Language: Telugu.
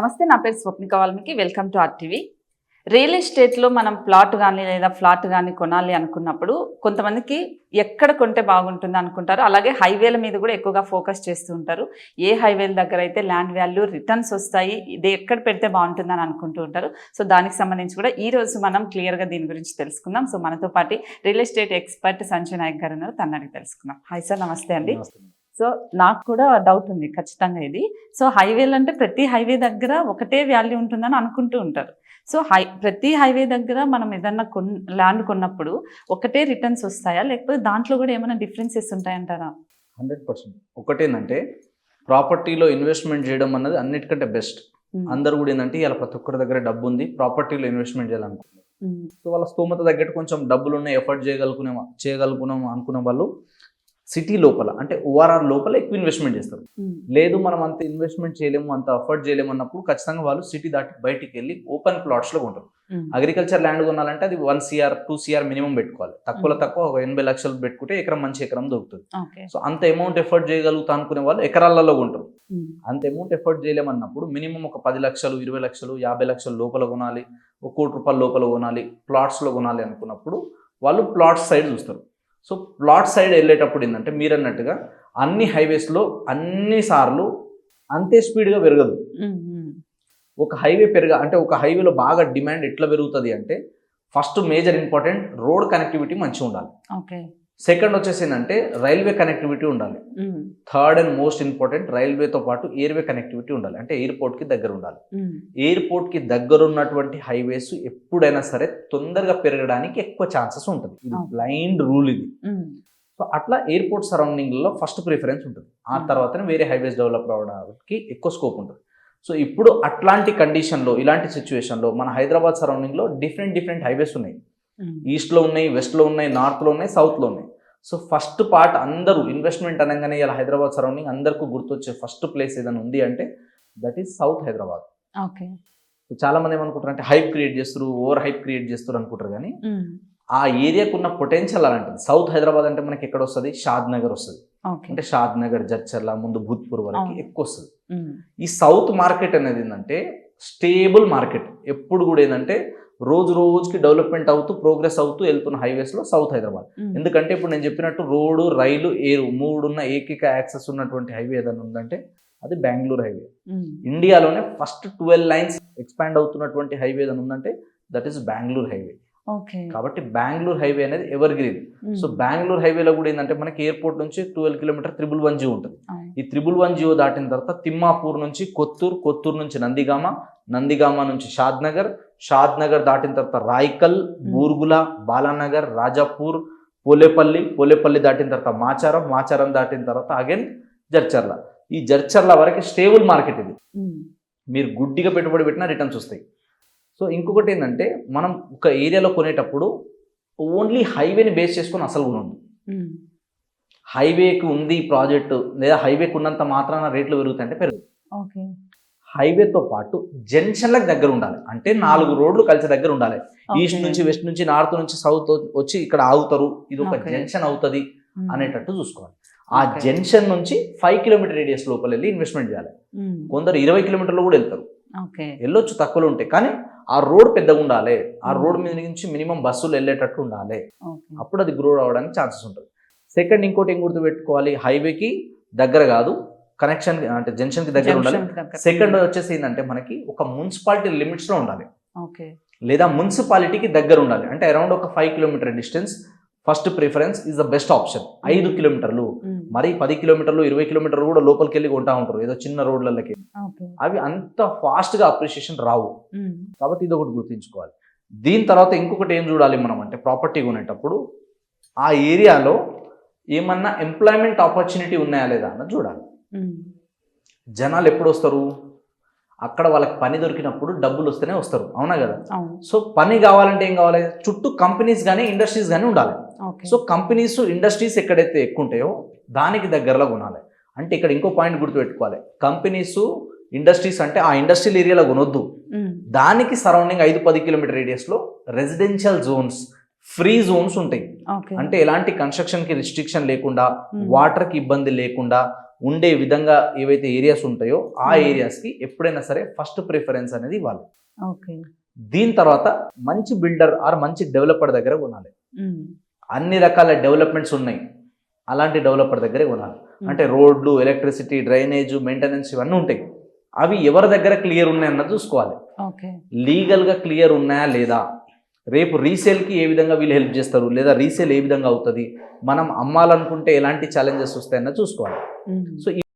నమస్తే, నా పేరు Swapnika Valmiki. Welcome to RTV. Real ఎస్టేట్లో మనం ప్లాట్ కానీ లేదా ఫ్లాట్ కానీ కొనాలి అనుకున్నప్పుడు కొంతమందికి ఎక్కడ కొంటే బాగుంటుంది అనుకుంటారు. అలాగే హైవేల మీద కూడా ఎక్కువగా ఫోకస్ చేస్తూ ఉంటారు. ఏ హైవేల దగ్గర అయితే ల్యాండ్ వాల్యూ రిటర్న్స్ వస్తాయి, ఇది ఎక్కడ పెడితే బాగుంటుంది అని అనుకుంటూ ఉంటారు. సో దానికి సంబంధించి కూడా ఈ రోజు మనం క్లియర్గా దీని గురించి తెలుసుకుందాం. సో మనతో పాటు real estate expert Sanjay Nayak garu ఉన్నారు, తన అడిగి తెలుసుకుందాం. హాయ్ సార్, నమస్తే అండి. సో నాకు కూడా డౌట్ ఉంది ఖచ్చితంగా ఇది. సో హైవేలు అంటే ప్రతి హైవే దగ్గర ఒకటే వాల్యూ ఉంటుందని అనుకుంటూ ఉంటారు. సో ప్రతి హైవే దగ్గర మనం ఏదన్నా ల్యాండ్ కొన్నప్పుడు ఒకటే రిటర్న్స్ వస్తాయా, లేకపోతే దాంట్లో కూడా ఏమైనా డిఫరెన్సెస్ ఉంటాయంటారా? 100%. ఒకటేంటంటే ప్రాపర్టీలో ఇన్వెస్ట్మెంట్ చేయడం అన్నది అన్నిటికంటే బెస్ట్. అందరు కూడా ఏంటంటే ఇలా ప్రతి ఒక్కరి దగ్గర డబ్బు ఉంది, ప్రాపర్టీలో ఇన్వెస్ట్మెంట్ చేయాలనుకుంటున్నారు. సో వాళ్ళ స్తోమత తగ్గట్టు కొంచెం డబ్బులు ఉన్నాయి, ఎఫర్ట్ చేయగలుగుతున్నాం అనుకున్న వాళ్ళు సిటీ లోపల అంటే ఓఆర్ఆర్ లోపల ఎక్కువ ఇన్వెస్ట్మెంట్ చేస్తారు. లేదు మనం అంత ఇన్వెస్ట్మెంట్ చేయలేము, అంత ఎఫర్ట్ చేయలేము అన్నప్పుడు ఖచ్చితంగా వాళ్ళు సిటీ దాటి బయటికి వెళ్ళి ఓపెన్ ప్లాట్స్లో ఉంటారు. అగ్రికల్చర్ ల్యాండ్ కొనాలంటే అది 1 CR 2 CR మినిమం పెట్టుకోవాలి. తక్కువ ఒక 80 లక్షలు పెట్టుకుంటే మంచి ఎకరం దొరుకుతుంది. సో అంత అమౌంట్ ఎఫర్ట్ చేయగలుగుతా అనుకునే వాళ్ళు ఎకరాలలో ఉంటారు. అంత అమౌంట్ ఎఫర్ట్ చేయలేమన్నప్పుడు మినిమం ఒక 10 లక్షలు 20 లక్షలు 50 లక్షలు లోపల కొనాలి, ₹1 కోటి లోపల కొనాలి, ప్లాట్స్లో కొనాలి అనుకున్నప్పుడు వాళ్ళు ప్లాట్స్ సైడ్ చూస్తారు. సో ప్లాట్ సైడ్ వెళ్ళేటప్పుడు ఏంటంటే మీరు అన్నట్టుగా అన్ని హైవేస్లో అన్ని సార్లు అంతే స్పీడ్గా పెరగదు. ఒక హైవే అంటే ఒక హైవేలో బాగా డిమాండ్ ఎట్లా పెరుగుతుంది అంటే first major important road connectivity మంచిగా ఉండాలి. సెకండ్ వచ్చేసి ఏంటంటే రైల్వే కనెక్టివిటీ ఉండాలి. థర్డ్ అండ్ మోస్ట్ ఇంపార్టెంట్ రైల్వేతో పాటు ఎయిర్వే కనెక్టివిటీ ఉండాలి, అంటే ఎయిర్పోర్ట్కి దగ్గర ఉండాలి. ఎయిర్పోర్ట్కి దగ్గర ఉన్నటువంటి హైవేస్ ఎప్పుడైనా సరే తొందరగా పెరగడానికి ఎక్కువ ఛాన్సెస్ ఉంటుంది. ఇది బ్లైండ్ రూల్ ఇది. సో అట్లా ఎయిర్పోర్ట్ సరౌండింగ్లో ఫస్ట్ ప్రిఫరెన్స్ ఉంటుంది. ఆ తర్వాతనే వేరే హైవేస్ డెవలప్ అవడానికి ఎక్కువ స్కోప్ ఉంటుంది. సో ఇప్పుడు అట్లాంటి కండిషన్లో ఇలాంటి సిచ్యువేషన్లో మన హైదరాబాద్ సరౌండింగ్లో డిఫరెంట్ హైవేస్ ఉన్నాయి. ఈస్ట్లో ఉన్నాయి, వెస్ట్లో ఉన్నాయి, నార్త్లో ఉన్నాయి, సౌత్లో ఉన్నాయి. సో ఫస్ట్ పార్ట్ అందరూ ఇన్వెస్ట్మెంట్ అనగానే ఇలా హైదరాబాద్ సరౌండింగ్ అందరికీ గుర్తొచ్చే ఫస్ట్ ప్లేస్ ఏదైనా ఉంది అంటే that is south Hyderabad. So చాలా మంది ఏమనుకుంటారు అంటే హైప్ క్రియేట్ చేస్తారు, ఓవర్ హైప్ క్రియేట్ చేస్తారు అనుకుంటారు. కానీ ఆ ఏరియాకు ఉన్న పొటెన్షియల్ అలాంటిది. సౌత్ హైదరాబాద్ అంటే మనకి ఎక్కడ వస్తుంది, షాద్ నగర్ వస్తుంది. అంటే షాద్ నగర్, జడ్చర్ల, ముందు భూత్పూర్ వరకు ఎక్కువ వస్తుంది. ఈ సౌత్ మార్కెట్ అనేది ఏంటంటే స్టేబుల్ మార్కెట్. ఎప్పుడు కూడా ఏంటంటే రోజుకి డెవలప్మెంట్ అవుతూ ప్రోగ్రెస్ అవుతూ వెళ్తున్న హైవేస్లో సౌత్ హైదరాబాద్. ఎందుకంటే ఇప్పుడు నేను చెప్పినట్టు రోడ్డు, రైలు, ఎయిర్ 3 ఉన్న ఏకైక యాక్సెస్ ఉన్నటువంటి హైవే ఏదైనా ఉందంటే అది బెంగళూరు హైవే. ఇండియాలోనే ఫస్ట్ 12 లైన్స్ ఎక్స్పాండ్ అవుతున్నటువంటి హైవే ఏదైనా ఉందంటే దట్ ఈస్ బెంగళూరు హైవే. కాబట్టి బెంగళూరు హైవే అనేది ఎవర్ గ్రీన్. సో బెంగళూరు హైవేలో కూడా ఏంటంటే మనకి ఎయిర్పోర్ట్ నుంచి 12 కిలోమీటర్ 111 ఉంటుంది. ఈ 111 దాటిన తర్వాత తిమ్మాపూర్ నుంచి కొత్తూరు నుంచి నందిగామ నుంచి షాద్ నగర్ దాటిన తర్వాత రాయికల్, బూర్గుల, బాలానగర్, రాజాపూర్, పోలేపల్లి దాటిన తర్వాత మాచారం దాటిన తర్వాత అగైన్ జడ్చర్ల. ఈ జడ్చర్ల వరకు స్టేబుల్ మార్కెట్ ఇది. మీరు గుడ్డిగా పెట్టుబడి పెట్టినా రిటర్న్స్ వస్తాయి. సో ఇంకొకటి ఏంటంటే మనం ఒక ఏరియాలో కొనేటప్పుడు ఓన్లీ హైవేని బేస్ చేసుకొని అసలు కొనొద్దు. హైవేకి ఉంది ప్రాజెక్టు లేదా హైవేకి ఉన్నంత మాత్రాన రేట్లు పెరుగుతాయంటే పెరుగుతాయి. హైవేతో పాటు జంక్షన్లకు దగ్గర ఉండాలి, అంటే 4 రోడ్లు కలిసి దగ్గర ఉండాలి. ఈస్ట్ నుంచి, వెస్ట్ నుంచి, నార్త్ నుంచి, సౌత్ వచ్చి ఇక్కడ ఆగుతారు, ఇది ఒక జంక్షన్ అవుతుంది అనేటట్టు చూసుకోవాలి. ఆ జంక్షన్ నుంచి 5 కిలోమీటర్ రేడియస్ లోపల వెళ్ళి ఇన్వెస్ట్మెంట్ చేయాలి. కొందరు 20 కిలోమీటర్లు కూడా వెళ్తారు, వెళ్ళొచ్చు, తక్కువలో ఉంటాయి. కానీ ఆ రోడ్ పెద్దగా ఉండాలి, ఆ రోడ్ మీద నుంచి మినిమం బస్సులు వెళ్ళేటట్టు ఉండాలి. అప్పుడు అది గ్రో అవడానికి ఛాన్సెస్ ఉంటుంది. సెకండ్ ఇంకోటి ఏం గుర్తుపెట్టుకోవాలి, హైవేకి దగ్గర కాదు, కనెక్షన్ అంటే జంక్షన్ కి దగ్గర ఉండాలి. సెకండ్ వచ్చేసి ఏంటంటే మనకి ఒక మున్సిపాలిటీ లిమిట్స్ లో ఉండాలి, లేదా మున్సిపాలిటీకి దగ్గర ఉండాలి. అంటే అరౌండ్ ఒక 5 kilometre distance first preference is the best option. 5 కిలోమీటర్లు, మరి 10 కిలోమీటర్లు 20 కిలోమీటర్లు కూడా లోపలికి వెళ్ళి కొంటా ఉంటారు ఏదో చిన్న రోడ్లకి. అవి అంత ఫాస్ట్ గా అప్రిషియేషన్ రావు. కాబట్టి ఇది ఒకటి గుర్తుంచుకోవాలి. దీని తర్వాత ఇంకొకటి ఏం చూడాలి మనం అంటే ప్రాపర్టీ కొనేటప్పుడు ఆ ఏరియాలో ఏమన్నా ఎంప్లాయ్మెంట్ ఆపర్చునిటీ ఉన్నాయా లేదా అన్నది చూడాలి. జనాలు ఎప్పుడు వస్తారు, అక్కడ వాళ్ళకి పని దొరికినప్పుడు డబ్బులు వస్తేనే వస్తారు, అవునా కదా? సో పని కావాలంటే ఏం కావాలి, చుట్టూ కంపెనీస్ కానీ ఇండస్ట్రీస్ కానీ ఉండాలి. సో కంపెనీస్, ఇండస్ట్రీస్ ఎక్కడైతే ఎక్కువ ఉంటాయో దానికి దగ్గరలో కొనాలి. అంటే ఇక్కడ ఇంకో పాయింట్ గుర్తుపెట్టుకోవాలి, కంపెనీస్, ఇండస్ట్రీస్ అంటే ఆ ఇండస్ట్రియల్ ఏరియాలో కొనొద్దు, దానికి సరౌండింగ్ 5-10 కిలోమీటర్ రేడియస్లో రెసిడెన్షియల్ జోన్స్, ఫ్రీ జోన్స్ ఉంటాయి. అంటే ఎలాంటి కన్స్ట్రక్షన్ కి రిస్ట్రిక్షన్ లేకుండా, వాటర్ కి ఇబ్బంది లేకుండా, ఉండే విధంగా ఏవైతే ఏరియాస్ ఉంటాయో ఆ ఏరియాస్కి ఎప్పుడైనా సరే ఫస్ట్ ప్రిఫరెన్స్ అనేది ఇవ్వాలి. ఓకే. దీని తర్వాత మంచి బిల్డర్ ఆర్ మంచి డెవలపర్ దగ్గర కొనాలి. అన్ని రకాల డెవలప్మెంట్స్ ఉన్నాయి, అలాంటి డెవలపర్ దగ్గరే కొనాలి. అంటే రోడ్లు, ఎలక్ట్రిసిటీ, డ్రైనేజ్, మెయింటెనెన్స్ ఇవన్నీ ఉంటాయి. అవి ఎవరి దగ్గర క్లియర్ ఉన్నాయన్నది చూసుకోవాలి. ఓకే. లీగల్గా క్లియర్ ఉన్నాయా లేదా, రేపు రీసేల్కి ఏ విధంగా వీళ్ళు హెల్ప్ చేస్తారు, లేదా రీసేల్ ఏ విధంగా అవుతుంది, మనం అమ్మాలనుకుంటే ఎలాంటి ఛాలెంజెస్ వస్తాయన్నది చూసుకోవాలి. సో